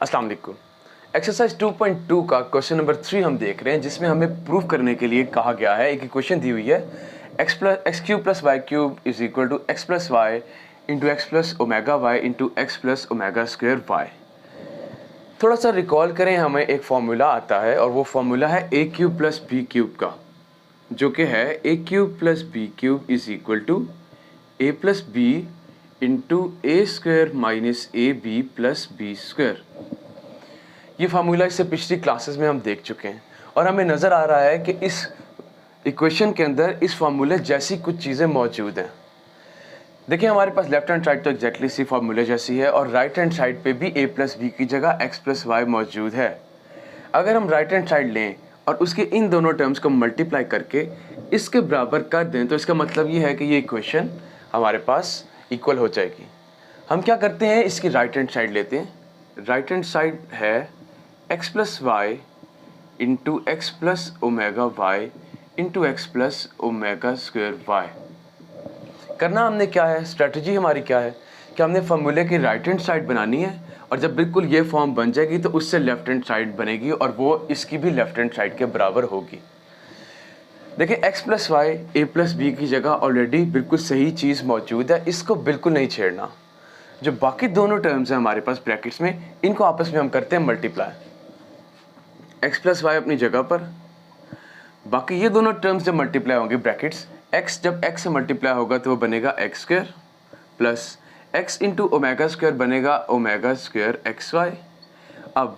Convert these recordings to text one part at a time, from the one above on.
अस्सलाम वालेकुम। एक्सरसाइज 2.2 का क्वेश्चन नंबर 3 हम देख रहे हैं, जिसमें हमें प्रूव करने के लिए कहा गया है, एक इक्वेशन दी हुई है x cube plus Y cube is equal to x plus y into x plus omega Y into x plus omega square y. थोड़ा सा रिकॉल करें, हमें एक फॉर्मूला आता है और वो फॉर्मूला है A cube plus B cube का, जो कि है A cube plus B cube is equal to A plus B into A square minus A B plus B square. ये फार्मूला इससे पिछली क्लासेस में हम देख चुके हैं और हमें नज़र आ रहा है कि इस इक्वेशन के अंदर इस फार्मूले जैसी कुछ चीज़ें मौजूद हैं। देखिए, हमारे पास लेफ्ट हैंड साइड तो एग्जैक्टली सी फार्मूले जैसी है और राइट हैंड साइड पे भी ए प्लस बी की जगह एक्स प्लस वाई मौजूद है। अगर हम राइट हैंड साइड लें और उसके इन दोनों टर्म्स को मल्टीप्लाई करके इसके बराबर कर दें, तो इसका मतलब ये है कि ये इक्वेशन हमारे पास इक्वल हो जाएगी। हम क्या करते हैं, इसकी राइट हैंड साइड लेते हैं। राइट हैंड साइड है x plus y into x plus omega Y into x plus omega square y. करना हमने क्या है, स्ट्रेटजी हमारी क्या है कि हमने फार्मूले की राइट हैंड साइड बनानी है और जब बिल्कुल ये फॉर्म बन जाएगी तो उससे लेफ्ट हैंड साइड बनेगी और वो इसकी भी लेफ्ट हैंड साइड के बराबर होगी। देखिए, एक्स प्लस वाई ए प्लस बी की जगह ऑलरेडी बिल्कुल सही चीज़ मौजूद है, इसको बिल्कुल नहीं छेड़ना। जो बाकी दोनों टर्म्स हैं हमारे पास ब्रैकेट्स में, इनको आपस में हम करते हैं मल्टीप्लाई। एक्स प्लस वाई अपनी जगह पर, बाकी ये दोनों टर्म्स जब मल्टीप्लाई होंगे ब्रैकेट्स, एक्स जब एक्स से मल्टीप्लाई होगा तो वो बनेगा x square plus x into omega square बनेगा ओमेगा स्क्वायर एक्स वाई। अब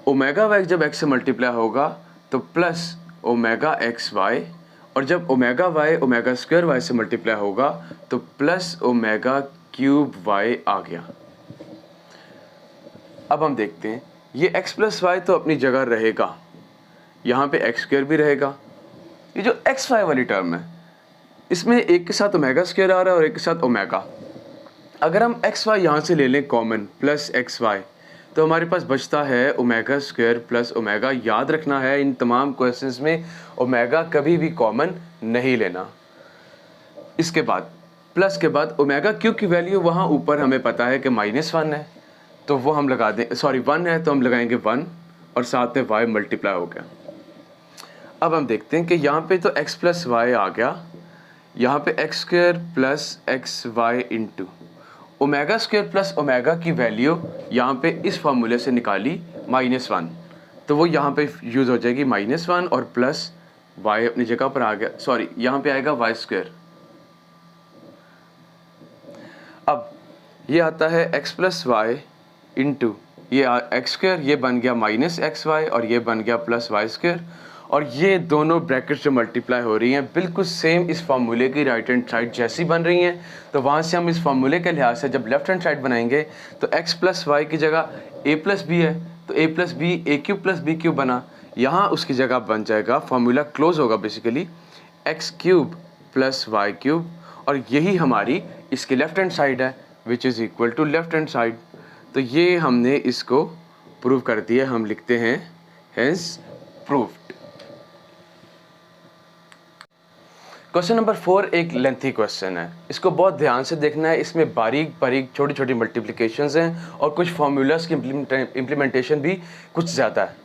ओमेगा वाई जब एक्स से मल्टीप्लाई होगा तो प्लस ओमेगा एक्स वाई, और जब omega y omega square y से मल्टीप्लाई होगा तो प्लस ओमेगा क्यूब वाई आ गया। अब हम देखते हैं, ये x प्लस वाई तो अपनी जगह रहेगा, यहाँ पे एक्स स्क्वायर भी रहेगा। ये जो एक्स वाई वाली टर्म है, इसमें एक के साथ ओमेगा स्क्वायर आ रहा है और एक के साथ ओमेगा। अगर हम एक्स वाई यहाँ से ले लें कॉमन प्लस एक्स वाई, तो हमारे पास बचता है ओमेगा स्क्वायर प्लस ओमेगा। याद रखना है, इन तमाम क्वेश्चंस में ओमेगा कभी भी कॉमन नहीं लेना। इसके बाद प्लस के बाद ओमेगा क्यूब की वैल्यू वहाँ ऊपर हमें पता है कि -1 है, तो वो हम लगा दें, सॉरी 1 है तो हम लगाएंगे 1 और साथ में y मल्टीप्लाई हो गया। अब हम देखते हैं कि यहाँ पे तो x प्लस वाई आ गया, यहाँ पे x square plus x y into omega square plus omega की वैल्यू यहाँ पे इस फार्मूले से निकाली -1, तो वो यहाँ पे यूज़ हो जाएगी -1 और प्लस y अपनी जगह पर आ गया, सॉरी यहाँ पे आएगा वाई स्क्वायर। अब ये आता है x प्लस वाई इंटू ये एक्स स्क्वायर, ये बन गया -xy और ये बन गया प्लस वाई स्क्वायर, और ये दोनों ब्रैकेट्स जो मल्टीप्लाई हो रही हैं बिल्कुल सेम इस फार्मूले की राइट हैंड साइड जैसी बन रही हैं। तो वहाँ से हम इस फार्मूले के लिहाज से जब लेफ्ट हैंड साइड बनाएंगे तो x प्लस वाई की जगह a प्लस बी है, तो a plus b a cube plus B cube बना, यहाँ उसकी जगह बन जाएगा, फार्मूला क्लोज होगा basically x cube plus Y cube, और यही हमारी इसकी लेफ्ट हैंड साइड है which is equal to left hand side. तो ये हमने इसको प्रूव कर दिया, हम लिखते हैं हेंस प्रूव्ड। क्वेश्चन नंबर 4 एक लेंथी क्वेश्चन है, इसको बहुत ध्यान से देखना है। इसमें बारीक बारीक छोटी छोटी मल्टीप्लिकेशंस हैं और कुछ फार्मूलाज की इम्प्लीमेंटेशन भी कुछ ज़्यादा है।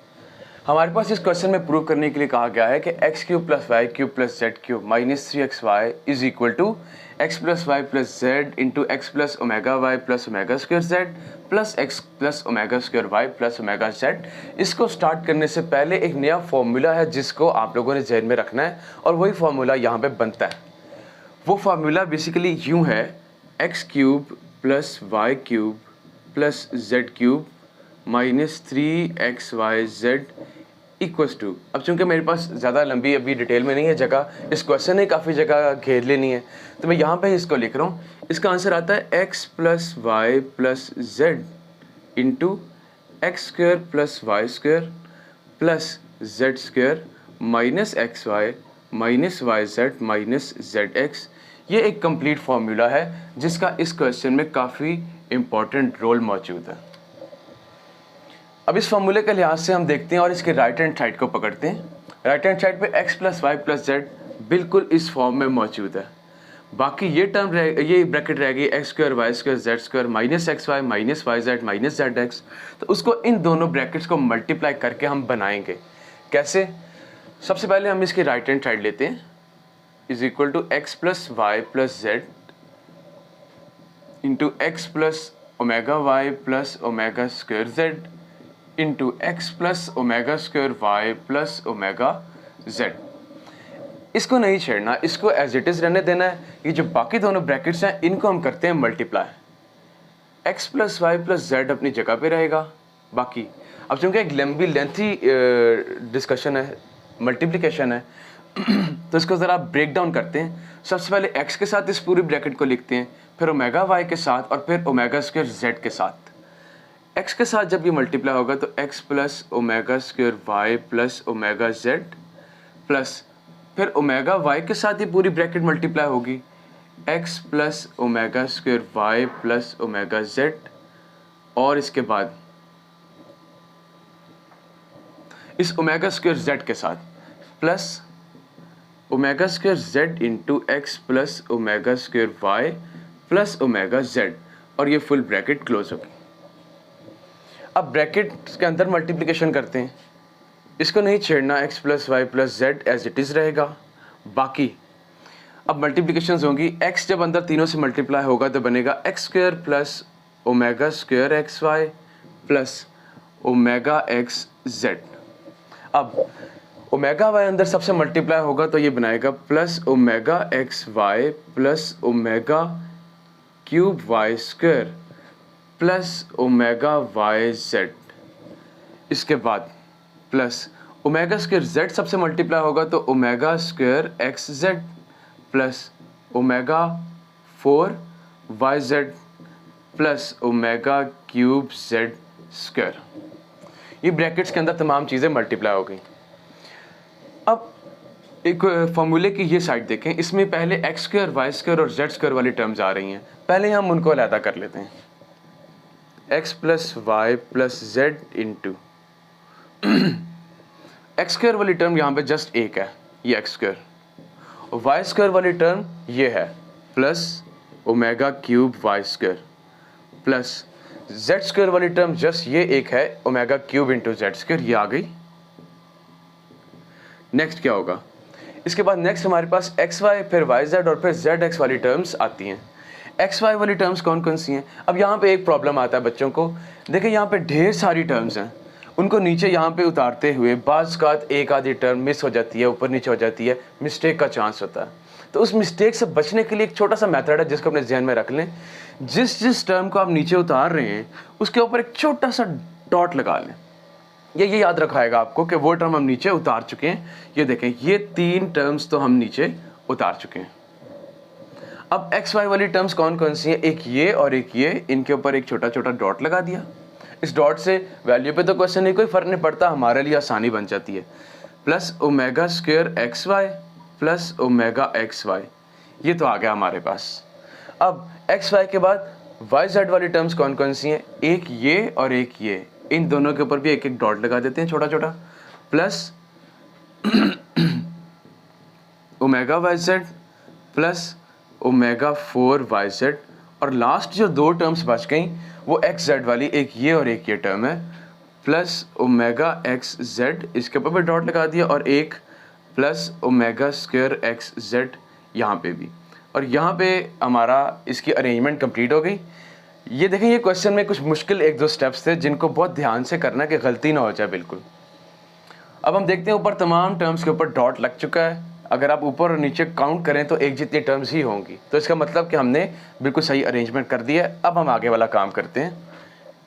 हमारे पास इस क्वेश्चन में प्रूव करने के लिए कहा गया है कि x cube plus Y cube plus Z cube -3xy is equal to x plus Y plus Z into x plus omega y plus omega square z plus x plus omega square Y plus omega z. इसको start करने से पहले एक नया formula है जिसको आप लोगों ने जहन में रखना है, और वही फॉर्मूला यहाँ पे बनता है। वो फार्मूला बेसिकली यूँ है, x cube plus Y cube plus Z cube -3xyz equals to. अब चूंकि मेरे पास ज़्यादा लंबी अभी डिटेल में नहीं है जगह, इस क्वेश्चन ने काफ़ी जगह घेर लेनी है, तो मैं यहाँ पे इसको लिख रहा हूँ। इसका आंसर आता है x plus Y plus Z into x square plus Y square plus Z square minus x y minus y z minus z x. ये एक कंप्लीट फार्मूला है जिसका इस क्वेश्चन में काफ़ी इम्पोर्टेंट रोल मौजूद है। अब इस फार्मूले के लिहाज से हम देखते हैं और इसके राइट हैंड साइड को पकड़ते हैं। राइट हैंड साइड पे x plus Y plus z बिल्कुल इस फॉर्म में मौजूद है, बाकी ये टर्म ये ब्रैकेट रह गई x square Y square z square minus x y minus y z minus z x. तो उसको इन दोनों ब्रैकेट्स को मल्टीप्लाई करके हम बनाएंगे। कैसे? सबसे पहले हम इसकी राइट हैंड साइड लेते हैं, is equal to x plus Y plus Z into x plus omega y plus omega square Z into x plus omega square Y plus omega z. इसको नहीं छेड़ना, इसको एज इट इज रहने देना है। ये जो बाकी दोनों ब्रैकेट्स हैं इनको हम करते हैं multiply. X plus Y plus Z अपनी जगह पे रहेगा। बाकी अब चूंकि एक लंबी लेंथी डिस्कशन है, मल्टीप्लिकेशन है तो इसको ज़रा ब्रेक डाउन करते हैं। सबसे पहले एक्स के साथ इस पूरी ब्रैकेट को लिखते हैं, फिर ओमेगा वाई के साथ और फिर ओमेगा स्क्वायर जेड के साथ। एक्स के साथ जब ये मल्टीप्लाई होगा तो X plus omega square Y plus omega Z plus फिर ओमेगा वाई के साथ ये पूरी ब्रैकेट मल्टीप्लाई होगी, X plus omega square Y plus omega Z, और इसके बाद इस ओमेगा स्क्वायर जेड के साथ plus omega square Z into x plus omega square Y plus omega Z, और ये फुल ब्रैकेट क्लोज होगी। अब ब्रैकेट के अंदर मल्टीप्लिकेशन करते हैं, इसको नहीं छेड़ना, X plus Y plus Z as it is रहेगा। बाकी अब मल्टीप्लिकेशंस होंगी, एक्स जब अंदर तीनों से मल्टीप्लाई होगा तो बनेगा x square plus omega square x Y plus omega X Z. अब ओमेगा वाई अंदर सबसे मल्टीप्लाई होगा तो ये बनाएगा plus omega x Y plus omega cube Y square plus omega Y Z. इसके बाद प्लस ओमेगा स्क्वायर जेड सबसे मल्टीप्लाई होगा तो omega square X Z plus omega 4 Y Z plus omega cube Z square. ये brackets के अंदर तमाम चीज़ें मल्टीप्लाई हो गई। अब एक फॉर्मूले की ये साइड देखें, इसमें पहले एक्स स्क्वायर वाई स्क्वायर और जेड स्क्वायर वाली टर्म्स आ रही हैं। पहले हम उनको अलहदा कर लेते हैं, X plus Y plus Z into x square वाली टर्म यहाँ पे जस्ट एक है, ये एक्स स्क्वायर, और वाई स्क्वायर वाली टर्म ये है plus omega cube Y square plus Z square वाली टर्म जस्ट ये एक है, omega cube into Z square, ये आ गई। नेक्स्ट क्या होगा? इसके बाद नेक्स्ट हमारे पास एक्स वाई फिर वाई जेड और फिर जेड एक्स वाली टर्म्स आती हैं। एक्स वाई वाली टर्म्स कौन कौन सी हैं? अब यहाँ पे एक प्रॉब्लम आता है बच्चों को, देखिए यहाँ पे ढेर सारी टर्म्स हैं, उनको नीचे यहाँ पे उतारते हुए बाज़ का एक आधी टर्म मिस हो जाती है, ऊपर नीचे हो जाती है, मिस्टेक का चांस होता है। तो उस मिस्टेक से बचने के लिए एक छोटा सा मेथड है जिसको अपने जहन में रख लें। जिस टर्म को आप नीचे उतार रहे हैं उसके ऊपर एक छोटा सा डॉट लगा लें। ये याद रखाएगा आपको कि वो टर्म हम नीचे उतार चुके हैं। ये देखें, ये 3 टर्म्स तो हम नीचे उतार चुके हैं। अब एक्स वाई वाली टर्म्स कौन कौन सी हैं? एक ये और एक ये, इनके ऊपर एक छोटा छोटा डॉट लगा दिया। इस डॉट से वैल्यू पे तो क्वेश्चन नहीं, कोई फ़र्क नहीं पड़ता, हमारे लिए आसानी बन जाती है। Plus omega square x Y plus omega x Y, ये तो आ गया हमारे पास। अब एक्स वाई के बाद वाई जेड वाली टर्म्स कौन कौन सी हैं? एक ये और एक ये, इन दोनों के ऊपर भी एक एक डॉट लगा देते हैं छोटा छोटा। Plus omega Y Z plus omega 4 Y Z, और लास्ट जो 2 टर्म्स बच गई वो एक्स जेड वाली, एक ये और एक ये टर्म है, प्लस ओमेगा एक्स जेड, इसके ऊपर भी डॉट लगा दिया, और एक plus omega square X Z यहाँ पे भी। और यहाँ पे हमारा इसकी अरेंजमेंट कंप्लीट हो गई। ये देखें, ये क्वेश्चन में कुछ मुश्किल 1-2 स्टेप्स थे जिनको बहुत ध्यान से करना कि गलती ना हो जाए बिल्कुल। अब हम देखते हैं ऊपर तमाम टर्म्स के ऊपर डॉट लग चुका है। अगर आप ऊपर और नीचे काउंट करें तो एक जितनी टर्म्स ही होंगी, तो इसका मतलब कि हमने बिल्कुल सही अरेंजमेंट कर दिया है। अब हम आगे वाला काम करते हैं।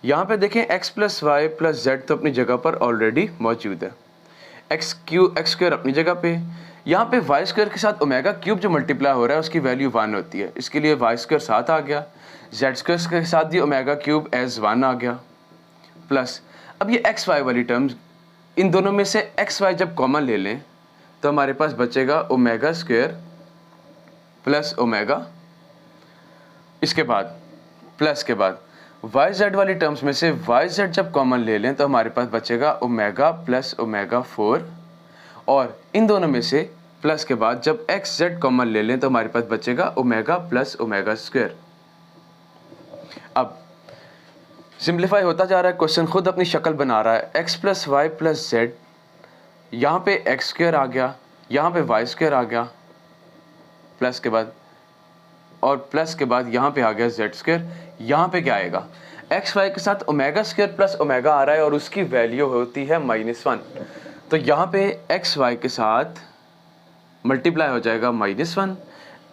यहाँ पे देखें, X plus Y plus Z तो अपनी जगह पर ऑलरेडी मौजूद है, एक्स स्क्वायर अपनी जगह पे। यहाँ पे वाई स्क्वायर के साथ ओमेगा क्यूब जो मल्टीप्लाई हो रहा है उसकी वैल्यू 1 होती है, इसके लिए वाई स्क्वायर साथ आ गया। जेड स्क्वायर के साथ भी ओमेगा क्यूब एज 1 आ गया। प्लस अब ये एक्स वाई वाली टर्म्स, इन दोनों में से एक्स वाई जब कॉमन ले लें तो हमारे पास बचेगा ओमेगा स्क्वायर प्लस ओमेगा, इसके बाद प्लस के बाद वाई जेड वाली टर्म्स में से वाई जेड जब कॉमन ले लें तो हमारे पास बचेगा ओमेगा प्लस ओमेगा 4, और इन दोनों में से प्लस के बाद जब एक्स जेड कॉमन ले लें तो हमारे पास बचेगा ओमेगा प्लस ओमेगा स्क्वायर। अब सिंप्लीफाई होता जा रहा है, क्वेश्चन खुद अपनी शक्ल बना रहा है। X plus Y plus Z, यहाँ पे एक्स स्क्वायर आ गया, यहाँ पे वाई स्क्वायर आ गया, प्लस के बाद और प्लस के बाद यहाँ पे आ गया जेड स्क्वायर। यहाँ पे क्या आएगा, एक्स वाई के साथ ओमेगा स्क्वायर प्लस ओमेगा आ रहा है और उसकी वैल्यू होती है -1। तो यहाँ पे एक्स वाई के साथ मल्टीप्लाई हो जाएगा -1।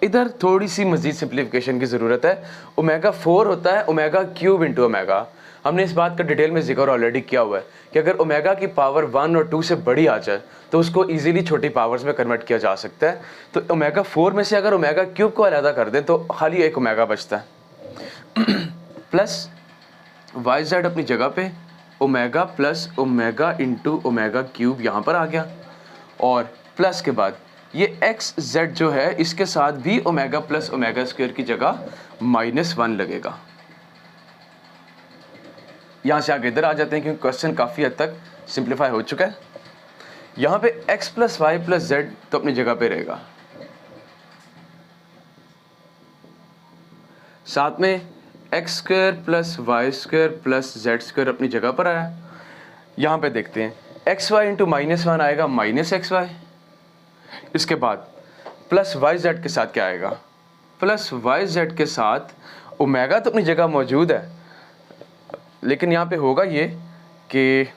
इधर थोड़ी सी मजीद सिंप्लीफिकेशन की ज़रूरत है। ओमेगा 4 होता है ओमेगा क्यूब इंटू ओमेगा। हमने इस बात का डिटेल में जिक्र ऑलरेडी किया हुआ है कि अगर ओमेगा की पावर 1 और 2 से बड़ी आ जाए तो उसको इजीली छोटी पावर्स में कन्वर्ट किया जा सकता है। तो ओमेगा 4 में से अगर ओमेगा क्यूब को अलहदा कर दें तो खाली एक ओमेगा बचता है। प्लस वाई जेड अपनी जगह पे omega plus omega into omega cube यहाँ पर आ गया, और प्लस के बाद ये एक्स जेड जो है इसके साथ भी ओमेगा प्लस ओमेगा स्क्वायर की जगह -1 लगेगा। यहाँ से आगे इधर आ जाते हैं क्योंकि क्वेश्चन काफ़ी हद तक सिंप्लीफाई हो चुका है। यहाँ पे x plus Y plus Z तो अपनी जगह पे रहेगा, साथ में X square plus Y square plus Z square अपनी जगह पर आया। यहाँ पे देखते हैं एक्स वाई इंटू -1 आएगा -xy। इसके बाद प्लस वाई जेड के साथ क्या आएगा, प्लस वाई जेड के साथ ओमेगा तो अपनी जगह मौजूद है, लेकिन यहाँ पे होगा ये कि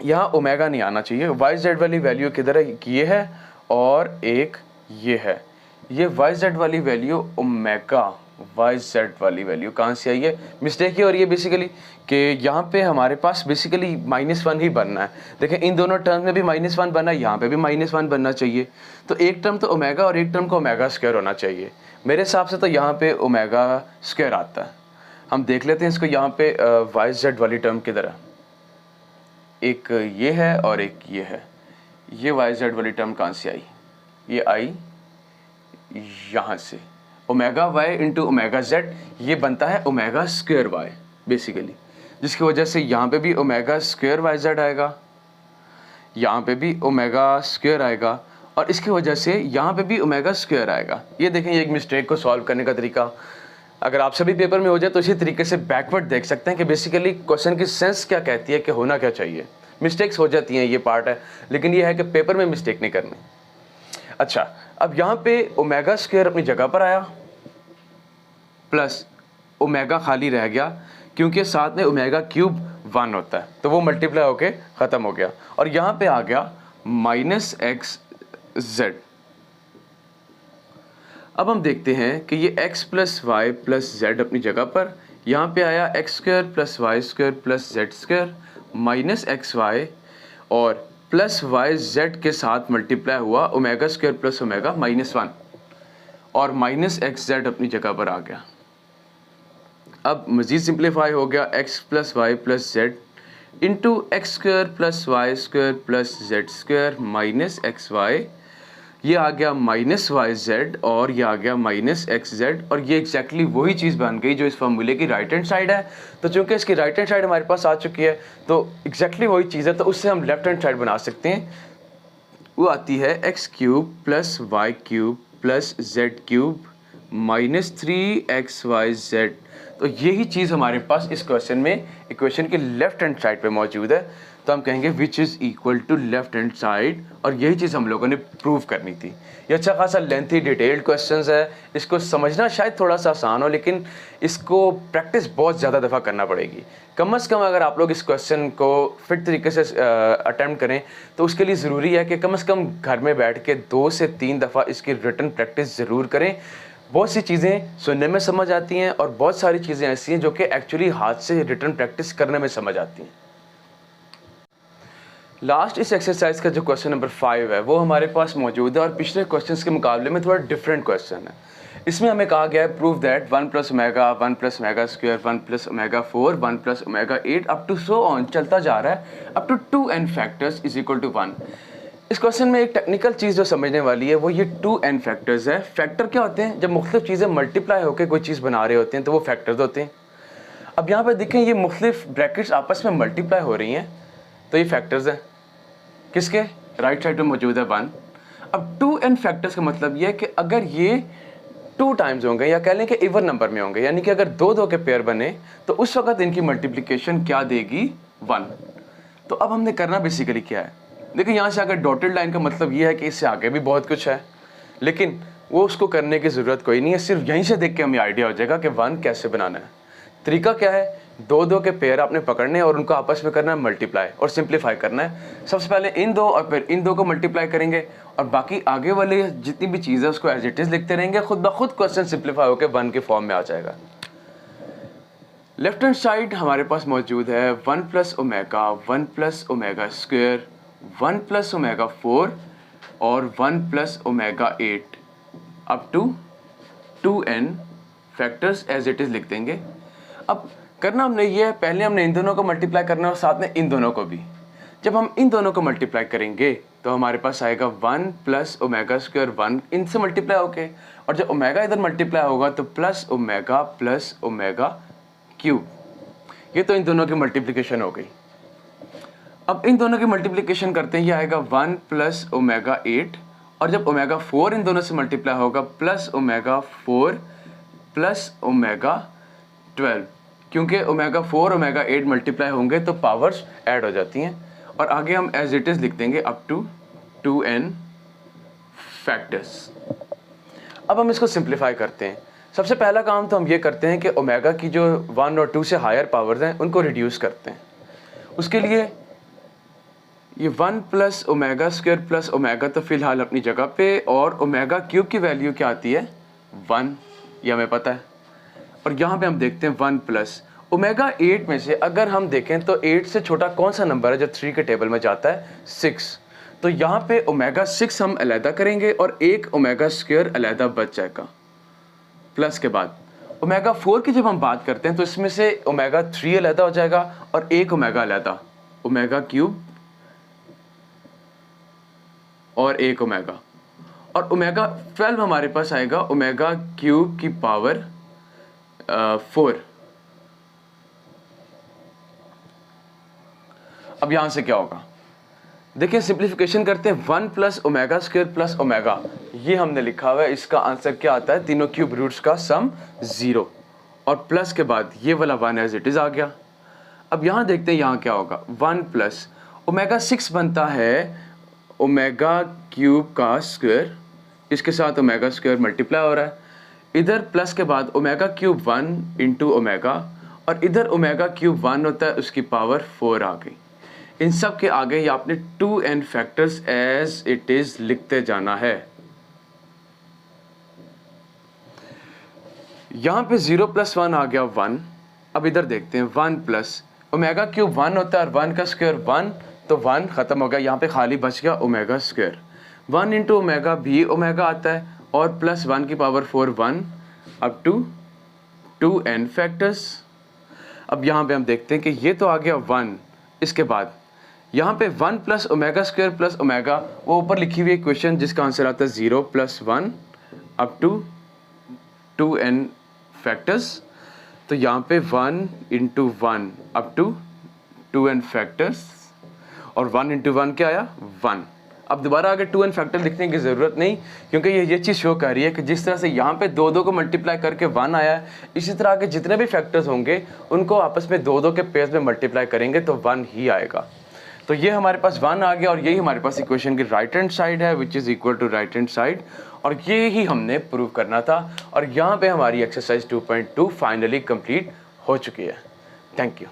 यहाँ ओमेगा नहीं आना चाहिए। वाई जेड वाली वैल्यू किधर है, ये है और एक ये है। ये वाई जेड वाली वैल्यू ओमेगा वाई जेड वाली वैल्यू कहाँ से आई है, मिस्टेक ये हो रही है बेसिकली कि यहाँ पे हमारे पास बेसिकली -1 ही बनना है। देखें इन दोनों टर्म में भी -1 बना है, यहाँ पे भी -1 बनना चाहिए। तो एक टर्म तो ओमेगा और एक टर्म को ओमेगा स्क्वायर होना चाहिए। मेरे हिसाब से तो यहाँ पे ओमेगा स्क्वायर आता है। हम देख लेते हैं इसको, यहाँ पे वाई जेड वाली टर्म किधर है, एक ये है और एक ये है। ये वाई जेड वाली टर्म कहाँ से आई, ये आई यहाँ से। Omega Y into omega Z ये बनता है ओमेगा स्क्वायर वाई बेसिकली, जिसकी वजह से यहाँ पे भी ओमेगा स्क्वायर वाई जेड आएगा, यहाँ पे भी ओमेगा स्क्वायर आएगा और इसकी वजह से यहाँ पे भी ओमेगा स्क्वायर आएगा। ये देखें, ये एक मिस्टेक को सॉल्व करने का तरीका अगर आप सभी पेपर में हो जाए तो इसी तरीके से बैकवर्ड देख सकते हैं कि बेसिकली क्वेश्चन की सेंस क्या कहती है कि होना क्या चाहिए। मिस्टेक्स हो जाती हैं, ये पार्ट है, लेकिन ये है कि पेपर में मिस्टेक नहीं करनी। अच्छा, अब यहाँ पे ओमेगा स्क्वायर अपनी जगह पर आया, प्लस ओमेगा खाली रह गया क्योंकि साथ में ओमेगा क्यूब 1 होता है, तो वो मल्टीप्लाई होके ख़त्म हो गया और यहाँ पे आ गया -xz। अब हम देखते हैं कि ये x plus Y plus Z अपनी जगह पर, यहाँ पे आया X square plus Y square plus Z square -xy और प्लस वाई जेड के साथ मल्टीप्लाई हुआ ओमेगा स्क्वायर प्लस ओमेगा -1 और -xz अपनी जगह पर आ गया। अब मज़ीद सिंप्लीफाई हो गया x plus Y plus Z into x square plus Y square plus Z square -xy। ये आ गया -yz और ये आ गया -xz और ये एग्जैक्टली वही चीज़ बन गई जो इस फार्मूले की राइट हैंड साइड है। तो चूंकि इसकी राइट हैंड साइड हमारे पास आ चुकी है तो एग्जैक्टली वही चीज़ है, तो उससे हम लेफ्ट हैंड साइड बना सकते हैं। वो आती है x cube plus Y cube plus Z cube -3xyz। तो यही चीज़ हमारे पास इस क्वेश्चन में इक्वेशन के लेफ्ट हैंड साइड पे मौजूद है, तो हम कहेंगे which is equal to left hand side, और यही चीज़ हम लोगों ने प्रूव करनी थी। ये अच्छा खासा लेंथी डिटेल्ड क्वेश्चंस है, इसको समझना शायद थोड़ा सा आसान हो लेकिन इसको प्रैक्टिस बहुत ज़्यादा दफ़ा करना पड़ेगी। कम से कम अगर आप लोग इस क्वेश्चन को फिट तरीके से अटैम्प्ट करें तो उसके लिए ज़रूरी है कि कम से कम घर में बैठ के 2 से 3 दफ़ा इसकी रिटन प्रैक्टिस ज़रूर करें। बहुत सी चीज़ें सुनने में समझ आती हैं और बहुत सारी चीज़ें ऐसी हैं जो कि एक्चुअली हाथ से रिटन प्रैक्टिस करने में समझ आती हैं। लास्ट इस एक्सरसाइज का जो क्वेश्चन नंबर 5 है वो हमारे पास मौजूद है और पिछले क्वेश्चंस के मुकाबले में थोड़ा डिफरेंट क्वेश्चन है। इसमें हमें कहा गया है prove that 1 + omega 1 + omega square 1 + omega 4 1 + omega 8 up to so on चलता जा रहा है up to 2n factors is equal to 1। इस क्वेश्चन में एक टेक्निकल चीज़ जो समझने वाली है वो ये 2n फैक्टर्स है। फैक्टर क्या होते हैं, जब मुख्तलिफ चीज़ें मल्टीप्लाई होकर कोई चीज़ बना रहे होते हैं तो वो फैक्टर्स होते हैं। अब यहाँ पर देखें ये मुख्तलिफ ब्रैकेट्स आपस में मल्टीप्लाई हो रही हैं तो ये फैक्टर्स हैं किसके, राइट साइड पे मौजूद है 1। अब 2n फैक्टर्स का मतलब ये है कि अगर ये 2 टाइम्स होंगे या कह लें कि इवन नंबर में होंगे, यानी कि अगर 2 के पेयर बने तो उस वक्त इनकी मल्टीप्लिकेशन क्या देगी 1। तो अब हमने करना बेसिकली क्या है, देखिए यहाँ से अगर डॉटेड लाइन का मतलब ये है कि इससे आगे भी बहुत कुछ है, लेकिन वो उसको करने की ज़रूरत कोई नहीं है, सिर्फ यहीं से देख के हमें आइडिया हो जाएगा कि 1 कैसे बनाना है। तरीका क्या है, 2 के पेयर आपने पकड़ने और उनको आपस में करना है मल्टीप्लाई और सिंप्लीफाई करना है। सबसे पहले इन 2 और फिर इन 2 को मल्टीप्लाई करेंगे और बाकी आगे वाले जितनी भी चीज़ है उसको एज इट इज़ लिखते रहेंगे, खुद ब खुद क्वेश्चन सिंप्लीफाई होकर 1 के फॉर्म में आ जाएगा। लेफ्ट हैंड साइड हमारे पास मौजूद है 1 plus omega, 1 plus omega square, 1 plus omega 4 और 1 plus omega 8 up to 2n factors as it is लिख देंगे। अब करना हमने ये है, पहले हमने इन दोनों को मल्टीप्लाई करना है और साथ में इन दोनों को भी। जब हम इन दोनों को मल्टीप्लाई करेंगे तो हमारे पास आएगा 1 प्लस ओमेगा स्क्वायर 1 इनसे मल्टीप्लाई होके, और जब ओमेगा इधर मल्टीप्लाई होगा तो प्लस ओमेगा क्यूब। ये तो इन दोनों की मल्टीप्लिकेशन हो गई। अब इन दोनों की मल्टीप्लिकेशन करते हैं, ये आएगा 1 प्लस ओमेगा 8 और जब ओमेगा 4 इन दोनों से मल्टीप्लाई होगा प्लस ओमेगा 4 प्लस ओमेगा 12, क्योंकि ओमेगा 4 ओमेगा 8 मल्टीप्लाई होंगे तो पावर्स ऐड हो जाती हैं। और आगे हम एज इट इज़ लिख देंगे अप टू 2n फैक्टर्स। अब हम इसको सिंप्लीफाई करते हैं। सबसे पहला काम तो हम ये करते हैं कि ओमेगा की जो 1 और 2 से हायर पावर्स हैं उनको रिड्यूस करते हैं। उसके लिए ये 1 plus omega square plus omega तो फिलहाल अपनी जगह पे, और ओमेगा क्यूब की वैल्यू क्या आती है 1, ये हमें पता है। और यहाँ पे हम देखते हैं 1 प्लस ओमेगा 8 में से अगर हम देखें तो 8 से छोटा कौन सा नंबर है जो 3 के टेबल में जाता है 6। तो यहाँ पे ओमेगा 6 हम अलहदा करेंगे और एक ओमेगा स्क्वायर अलहदा बच जाएगा। प्लस के बाद ओमेगा 4 की जब हम बात करते हैं तो इसमें से ओमेगा 3 अलहदा हो जाएगा और एक ओमेगा अलहदा, ओमेगा क्यूब और एक ओमेगा, और ओमेगा 12 हमारे पास आएगा ओमेगा क्यूब की पावर 4। अब यहां से क्या होगा, देखिए सिंप्लीफिकेशन करते हैं। 1 plus omega square plus omega, ये हमने लिखा हुआ है, इसका आंसर क्या आता है, तीनों क्यूब रूट्स का सम 0 और प्लस के बाद ये वाला 1 एज इट इज आ गया। अब यहाँ देखते हैं यहाँ क्या होगा, 1 प्लस ओमेगा 6 बनता है ओमेगा क्यूब का स्क्वायर, इसके साथ ओमेगा स्क्वायर मल्टीप्लाई हो रहा है, इधर प्लस के बाद ओमेगा क्यूब 1 इंटू ओमेगा, और इधर ओमेगा क्यूब 1 होता है उसकी पावर 4 आ गई। इन सब के आगे ये आपने 2n factors as it is लिखते जाना है। यहाँ पे 0 प्लस 1 आ गया 1। अब इधर देखते हैं 1 प्लस ओमेगा क्यूब 1 होता है और 1 का स्क्वायर 1, तो 1 ख़त्म हो गया, यहाँ पे खाली बच गया ओमेगा स्क्वायर। 1 इंटू ओमेगा भी ओमेगा आता है और प्लस 1 की power 4 1 up to 2n factors. अब यहाँ पे हम देखते हैं कि ये तो आ गया 1, इसके बाद यहाँ पे 1 plus omega square plus omega, वो ऊपर लिखी हुई इक्वेशन जिसका आंसर आता है 0 plus 1 up to 2n factors. तो यहाँ पे 1 into 1 up to 2n factors, और 1 इंटू 1 क्या आया 1। अब दोबारा आगे 2n फैक्टर लिखने की ज़रूरत नहीं, क्योंकि ये चीज़ शो कर रही है कि जिस तरह से यहाँ पे 2 को मल्टीप्लाई करके 1 आया है, इसी तरह के जितने भी फैक्टर्स होंगे उनको आपस में 2 के पेयर्स में मल्टीप्लाई करेंगे तो 1 ही आएगा। तो ये हमारे पास 1 आ गया और यही हमारे पास इक्वेशन की राइट हैंड साइड है, which is equal to right hand side, और ये ही हमने प्रूव करना था। और यहाँ पे हमारी एक्सरसाइज 2.2 फाइनली कंप्लीट हो चुकी है। Thank you.